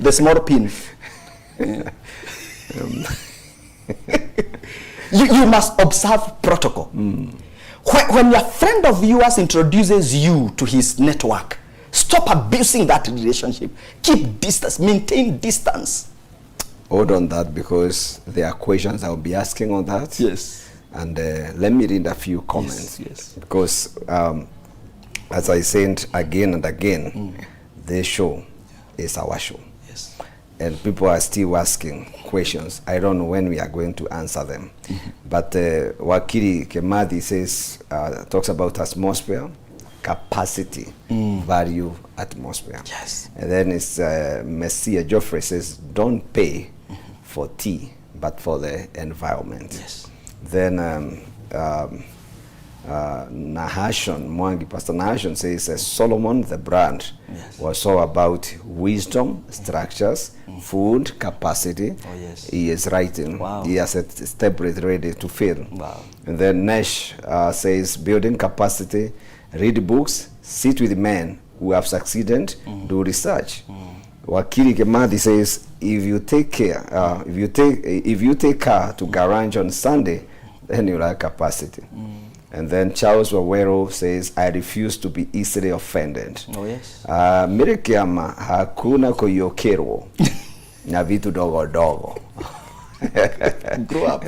You must observe protocol. Mm. When your friend of yours introduces you to his network, stop abusing that relationship. Keep distance, maintain distance. Hold on that, because there are questions I'll be asking on that. Yes. And let me read a few comments. Yes. Because as I said again and again, this show is our show. Yes. And people are still asking questions. I don't know when we are going to answer them. Mm-hmm. But Wakili Kemadi says, talks about atmosphere, capacity, value, atmosphere. Yes. And then it's Messiah Joffrey says, don't pay for tea, but for the environment. Yes. Then Nahashon Mwangi, Pastor Nahashon says Solomon the brand was all about wisdom, structures, food, capacity. Oh, yes. He is writing. Wow. He has a stable ready to fill. Wow. And then Nesh says building capacity, read books, sit with men who have succeeded, do research. Wakili Kemadi says if you take car to garage on Sunday, then you lack capacity. And then Charles Wawero says, I refuse to be easily offended. Oh, yes. Mirikiama hakuna kuyokerwo na vitu dogo dogo. Grow up.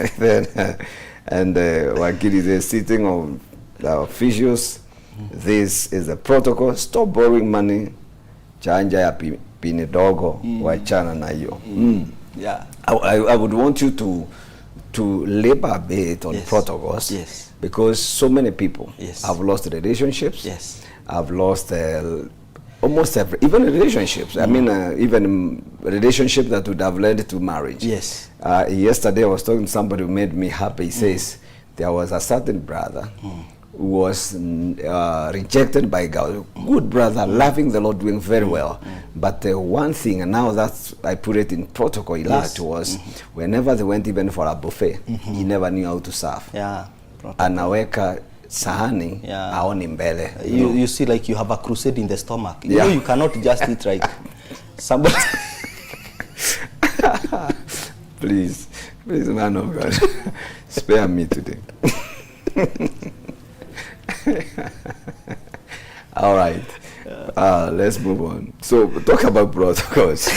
And Wakili says, sitting on the officials, this is the protocol. Stop borrowing money. Chanja ya pini dogo, wachana na hiyo. Yeah. I would want you to labor a bit on protocols, because so many people have lost relationships, have lost almost every, even relationships. I mean, even relationships that would have led to marriage. Yes. Yesterday I was talking to somebody who made me happy. He says there was a certain brother who was rejected by God. Good brother, loving the Lord, doing very well. But one thing, and now that's, I put it in protocol, was whenever they went even for a buffet, he never knew how to serve. Yeah. Anaweka sahani, aoni mbele. You see, like you have a crusade in the stomach. You know, you cannot just eat like somebody. Please, man of God, spare me today. All right, let's move on. So talk about protocols.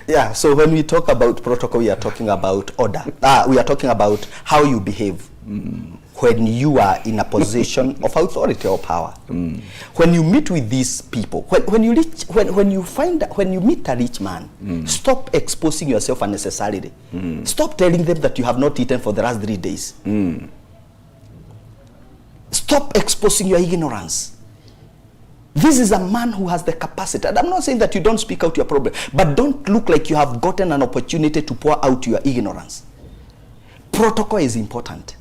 Yeah, so when we talk about protocol, we are talking about order. We are talking about how you behave when you are in a position of authority or power. When you meet with these people, when you meet a rich man, stop exposing yourself unnecessarily. Stop telling them that you have not eaten for the last 3 days. Stop exposing your ignorance. This is a man who has the capacity. And I'm not saying that you don't speak out your problem, but don't look like you have gotten an opportunity to pour out your ignorance. Protocol is important.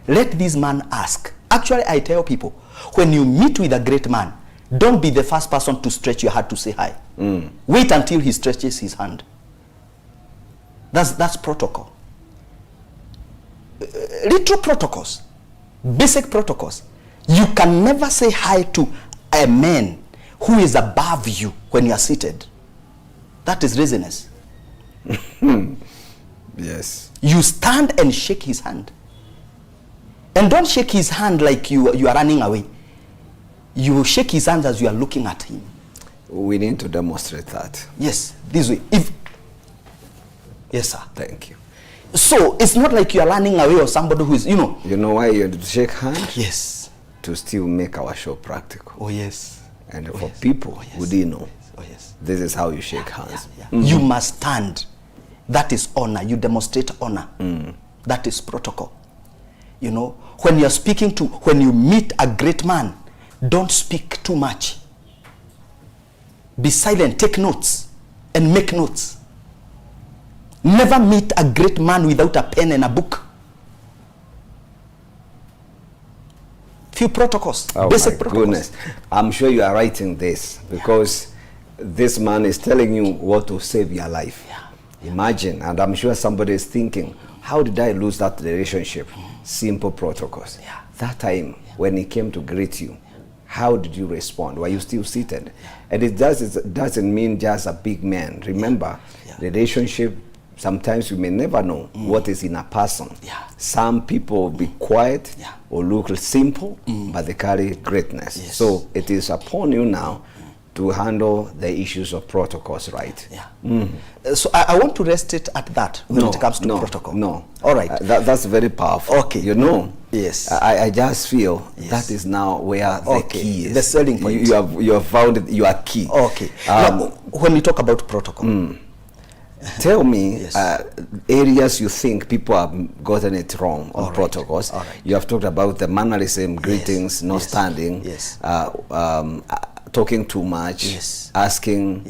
Let this man ask. Actually, I tell people, when you meet with a great man, don't be the first person to stretch your hand to say hi. Wait until he stretches his hand. That's protocol. Little protocols, basic protocols. You can never say hi to a man who is above you when you are seated. That is laziness. Yes. You stand and shake his hand. And don't shake his hand like you are running away. You shake his hand as you are looking at him. We need to demonstrate that. Yes, this way. Yes, sir. Thank you. So it's not like you are running away or somebody who is, you know. You know why you have to shake hands? Yes. To still make our show practical. Oh, yes. And for people who didn't know, this is how you shake hands. You must stand. That is honor. You demonstrate honor. That is protocol. You know, when you're speaking to, when you meet a great man, don't speak too much. Be silent, take notes, and make notes. Never meet a great man without a pen and a book. Few protocols, basic protocols. Goodness. I'm sure you are writing this because this man is telling you what to save your life. Imagine, and I'm sure somebody is thinking, how did I lose that relationship? Simple protocols. That time when he came to greet you, how did you respond? Were you still seated? And it doesn't mean just a big man. Remember, relationship, sometimes you may never know what is in a person. Some people will be quiet or look simple, but they carry greatness. So it is upon you now to handle the issues of protocols, right? So I want to rest it at that when it comes to protocol. No. All right. That's very powerful. Okay. You know. Yes. I just feel that is now where the key is. The selling point. You have found it, you are key. Okay. Now, when we talk about protocol, tell me areas you think people have gotten it wrong on protocols. You have talked about the mannerism, greetings, not standing, talking too much, asking,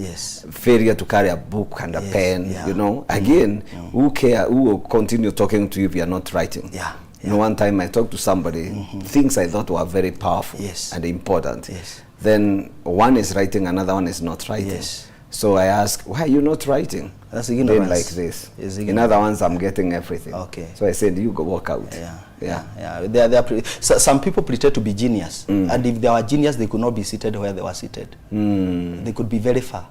failure to carry a book and a pen. You know, again, who will continue talking to you if you are not writing? You know, one time I talked to somebody, things I thought were very powerful and important. Then one is writing, another one is not writing. So I asked, why are you not writing? That's ignorance. Doing like this. In other ones, I'm getting everything. Okay. So I said, you go walk out. Some people pretend to be genius. And if they were genius, they could not be seated where they were seated. They could be very far.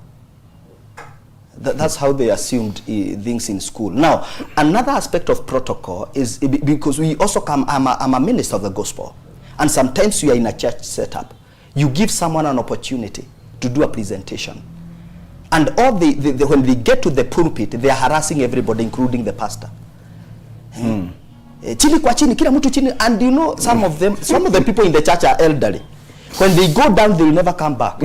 That's how they assumed things in school. Now, another aspect of protocol is because we also I'm a minister of the gospel. And sometimes you are in a church setup. You give someone an opportunity to do a presentation. And all when they get to the pulpit, they are harassing everybody, including the pastor. Chini kwa chini, kila mtu chini. And you know, some of the people in the church are elderly. When they go down, they will never come back.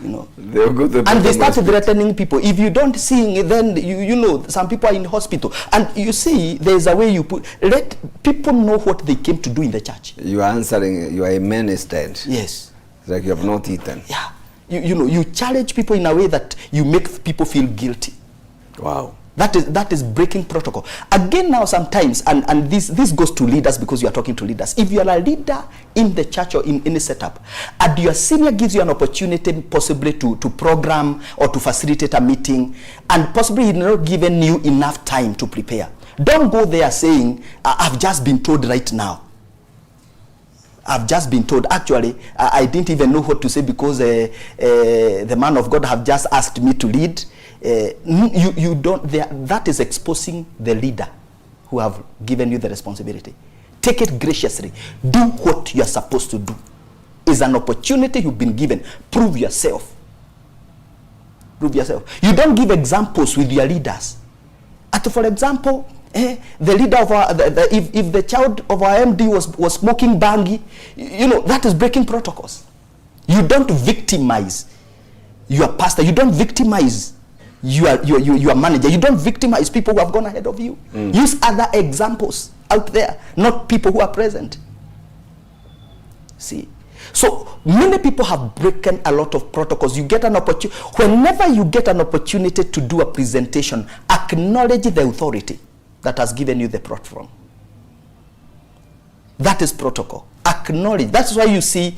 You know, and they start threatening people. If you don't sing, then you know, some people are in hospital. And you see, there is a way you let people know what they came to do in the church. You are answering, your amen is dead. Yes. It's like you have not eaten. Yeah. You know, you challenge people in a way that you make people feel guilty. Wow. That is breaking protocol. Again, now sometimes, and this goes to leaders, because you are talking to leaders. If you are a leader in the church or in any setup, and your senior gives you an opportunity possibly to program or to facilitate a meeting, and possibly he's not given you enough time to prepare, don't go there saying, I've just been told right now. I've just been told. Actually, I didn't even know what to say, because the man of God have just asked me to lead. You don't. That is exposing the leader who have given you the responsibility. Take it graciously. Do what you are supposed to do. It's an opportunity you've been given. Prove yourself. Prove yourself. You don't give examples with your leaders. For example, the leader of our, if the child of our MD was smoking bangi, you know, that is breaking protocols. You don't victimize your pastor. You don't victimize your manager. You don't victimize people who have gone ahead of you. Use other examples out there, not people who are present. See, so many people have broken a lot of protocols. You get an opportunity. Whenever you get an opportunity to do a presentation, acknowledge the authority that has given you the platform. That is protocol. Acknowledge. That's why you see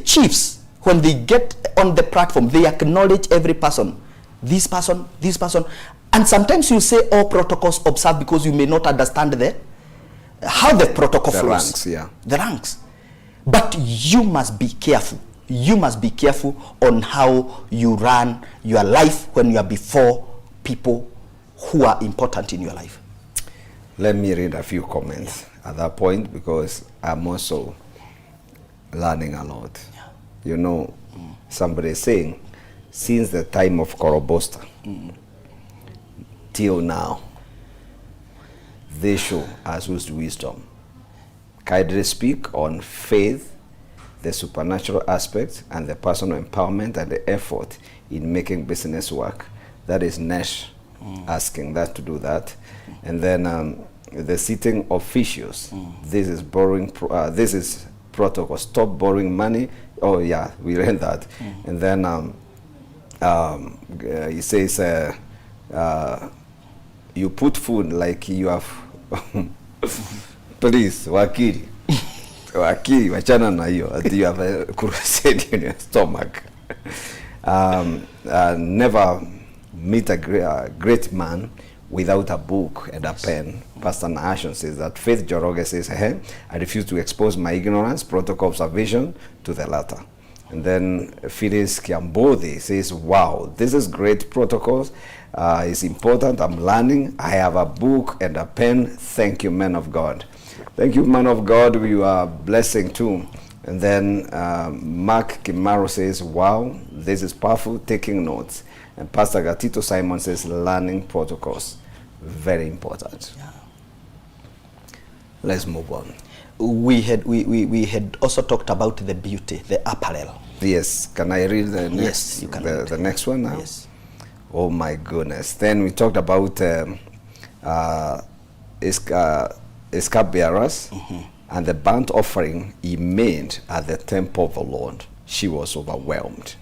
chiefs, when they get on the platform, they acknowledge every person. This person, this person. And sometimes you say all protocols observed, because you may not understand how the protocol flows. The ranks. But you must be careful. You must be careful on how you run your life when you are before people who are important in your life. Let me read a few comments at that point, because I'm also learning a lot. You know, somebody is saying, since the time of Korobosta till now, they show us wisdom. Kindly speak on faith, the supernatural aspect, and the personal empowerment and the effort in making business work. That is Nash asking that to do that. And then the sitting officials. This is borrowing. This is protocol. Stop borrowing money. Oh yeah, we read that. And then he says, you put food like you have. Please, wakili, wachana na hiyo. You have a crusade in your stomach. Never meet a great man without a book and a pen. Pastor Nahashon says that. Faith Joroge says, I refuse to expose my ignorance, protocol observation to the latter. And then Phyllis Kiambodi says, wow, this is great protocols. It's important. I'm learning. I have a book and a pen. Thank you, man of God. Thank you, man of God. You are blessing too. And then Mark Kimaro says, wow, this is powerful, taking notes. And Pastor Gatito Simon says, learning protocols. Very important. Yeah. Let's move on. We had also talked about the beauty, the apparel. Yes. Can I read the next? Yes, you can read the next one now? Yes. Oh my goodness. Then we talked about escape bearers and the burnt offering he made at the temple of the Lord. She was overwhelmed.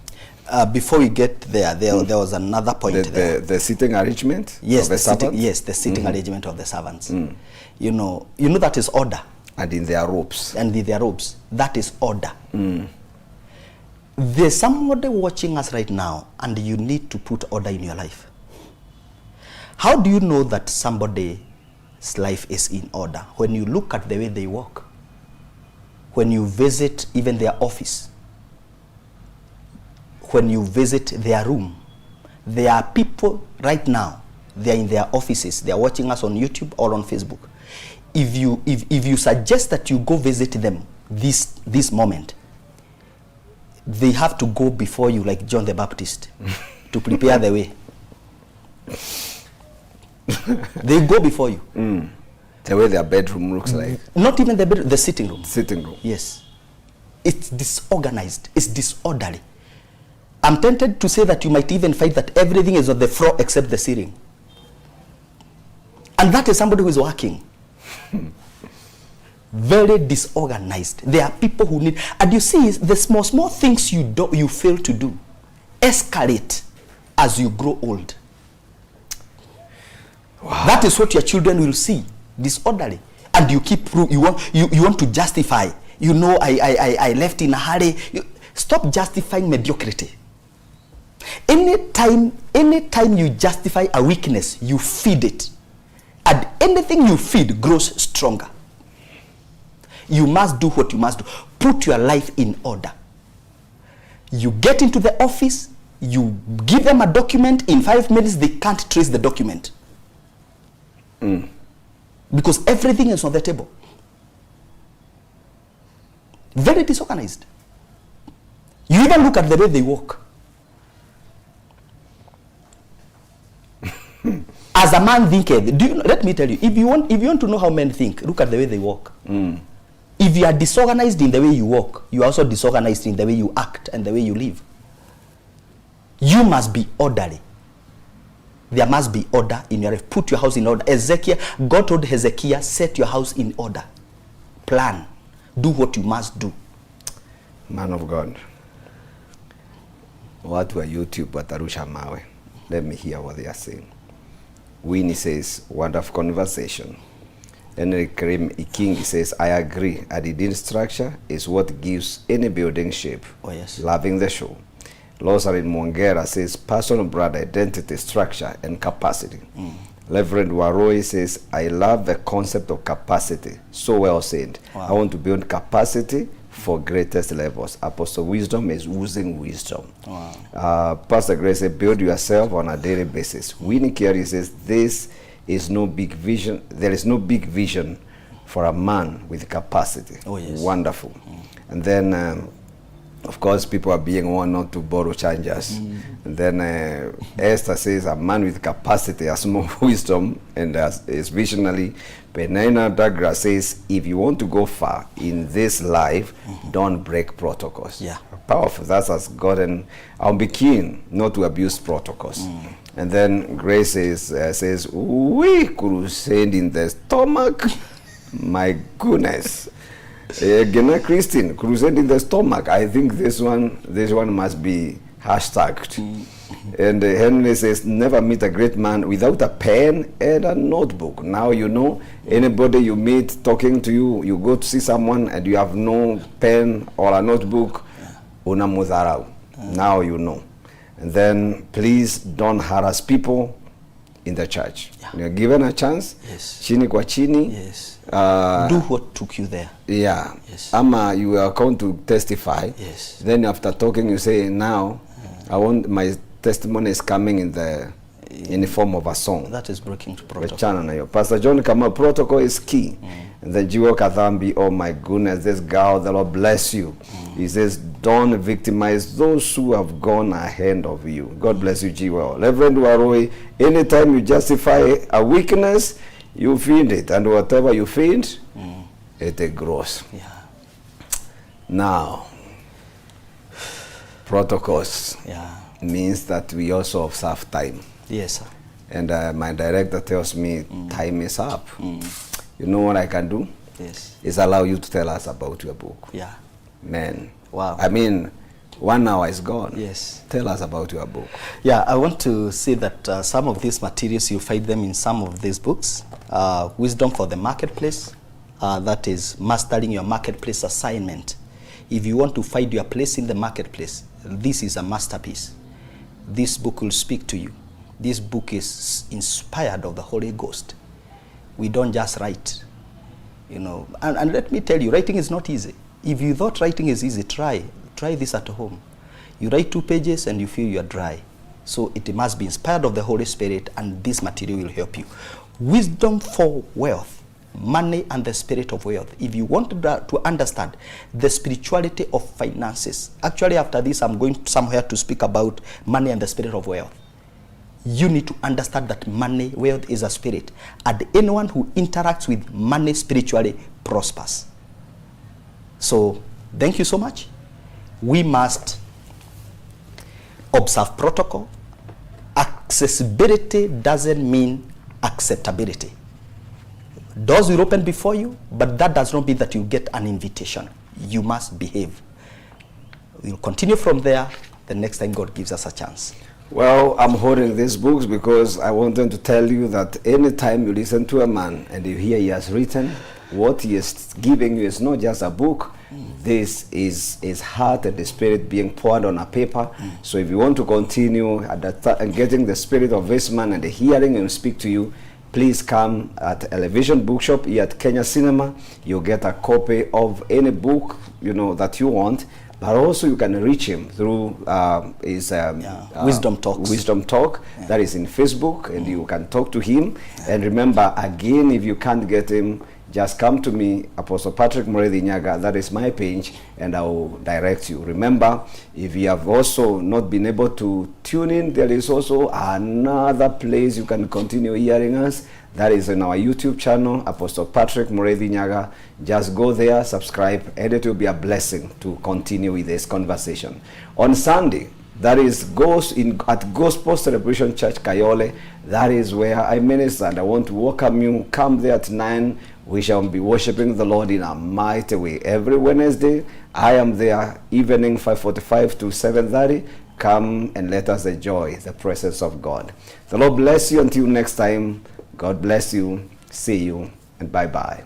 Before we get there, there was another point there. The sitting arrangement. Yes, of the servants? Yes, the sitting arrangement of the servants. You know that is order. And in their robes. And in their robes, that is order. There's somebody watching us right now, and you need to put order in your life. How do you know that somebody's life is in order? When you look at the way they walk, when you visit even their office, when you visit their room. There are people right now, they are in their offices, they are watching us on YouTube or on Facebook. If you suggest that you go visit them this moment, they have to go before you like John the Baptist to prepare the way. They go before you. The way their bedroom looks like. Not even the bedroom, the sitting room. Sitting room. Yes. It's disorganized. It's disorderly. I'm tempted to say that you might even find that everything is on the floor except the ceiling. And that is somebody who is working. Very disorganized. There are people who need, and you see, the small things you fail to do escalate as you grow old. Wow. That is what your children will see, disorderly, and you keep you want to justify. You know, I left in a hurry. Stop justifying mediocrity. Anytime you justify a weakness, you feed it, and anything you feed grows stronger. You must do what you must do. Put your life in order. You get into the office, you give them a document, in 5 minutes they can't trace the document. Because everything is on the table. Very disorganized. You even look at the way they walk. As a man thinketh, let me tell you, if you want to know how men think, look at the way they walk. If you are disorganized in the way you walk, you are also disorganized in the way you act and the way you live. You must be orderly. There must be order in your life. Put your house in order. God told Hezekiah, set your house in order. Plan. Do what you must do. Man of God. Watu wa YouTube watarusha mawe. Let me hear what they are saying. Winnie says, wonderful conversation. Henry King says, I agree. Adidin structure is what gives any building shape. Oh, yes. Loving the show. Losarin Mongera says, personal brand identity, structure, and capacity. Reverend Waroi says, I love the concept of capacity. So well said. Wow. I want to build capacity for greatest levels. Apostle Wisdom is oozing wisdom. Wow. Pastor Grace says, build yourself on a daily basis. Winnie Carey says, this is no big vision. There is no big vision for a man with capacity. Oh, yes. Wonderful. And then, of course, people are being warned not to borrow chargers. And then Esther says, a man with capacity has more wisdom and is visionary. Penina Dagra says, if you want to go far in this life, don't break protocols. Yeah. Powerful. That's as God, and I'll be keen not to abuse protocols. And then Grace says, we crusade in the stomach. My goodness. Gena Christine, crusade in the stomach. I think this one must be hashtagged. And Henry says, never meet a great man without a pen and a notebook. Now you know, anybody you meet talking to you, you go to see someone and you have no pen or a notebook, unamudharau. Now you know. And then please don't harass people in the church. You're given a chance. Yes. Chini kwa chini. Yes. Do what took you there. Yeah. Yes. Ama you are going to testify. Yes. Then after talking, you say, now I want my testimony is coming in the form of a song. That is breaking protocol. Pastor John Kamal, protocol is key. And then Jiwo Kadhambi, oh my goodness, this girl, the Lord bless you. He says, don't victimize those who have gone ahead of you. God bless you, Jiwo. Reverend Waroi, anytime you justify a weakness, you feed it. And whatever you feed, it grows. Yeah. Now, protocols means that we also observe time. Yes, sir. And my director tells me time is up. You know what I can do? Yes. Is allow you to tell us about your book. Yeah. Man. Wow. I mean, 1 hour is gone. Yes. Tell us about your book. Yeah, I want to say that some of these materials, you find them in some of these books. Wisdom for the Marketplace, that is mastering your marketplace assignment. If you want to find your place in the marketplace, this is a masterpiece. This book will speak to you. This book is inspired of the Holy Ghost. We don't just write, you know. And let me tell you, writing is not easy. If you thought writing is easy, try this at home. You write 2 pages and you feel you are dry. So it must be inspired of the Holy Spirit, and this material will help you. Wisdom for wealth, money and the spirit of wealth. If you want to understand the spirituality of finances, actually after this I'm going somewhere to speak about money and the spirit of wealth. You need to understand that money, wealth is a spirit, and anyone who interacts with money spiritually prospers. So thank you so much. We must observe protocol. Accessibility doesn't mean acceptability. Doors will open before you, but that does not mean that you get an invitation. You must behave. We'll continue from there the next time God gives us a chance. Well, I'm holding these books because I want them to tell you that anytime you listen to a man and you hear he has written, what he is giving you is not just a book. This is his heart and the spirit being poured on a paper. So if you want to continue and getting the spirit of this man and the hearing him speak to you, please come at Elevation Bookshop here at Kenya Cinema. You'll get a copy of any book, you know, that you want. But also you can reach him through his Wisdom Talks. Wisdom Talk, that is in Facebook, and you can talk to him. And remember, again, if you can't get him, just come to me, Apostle Patrick Muriithi Nyaga, that is my page, and I will direct you. Remember, if you have also not been able to tune in, there is also another place you can continue hearing us. That is on our YouTube channel, Apostle Patrick Muriithi Nyaga. Just go there, subscribe, and it will be a blessing to continue with this conversation. On Sunday, that is at Gospel Celebration Church Kayole. That is where I minister, and I want to welcome you. Come there at 9. We shall be worshiping the Lord in a mighty way. Every Wednesday, I am there, evening 5:45 to 7:30. Come and let us enjoy the presence of God. The Lord bless you until next time. God bless you. See you, and bye-bye.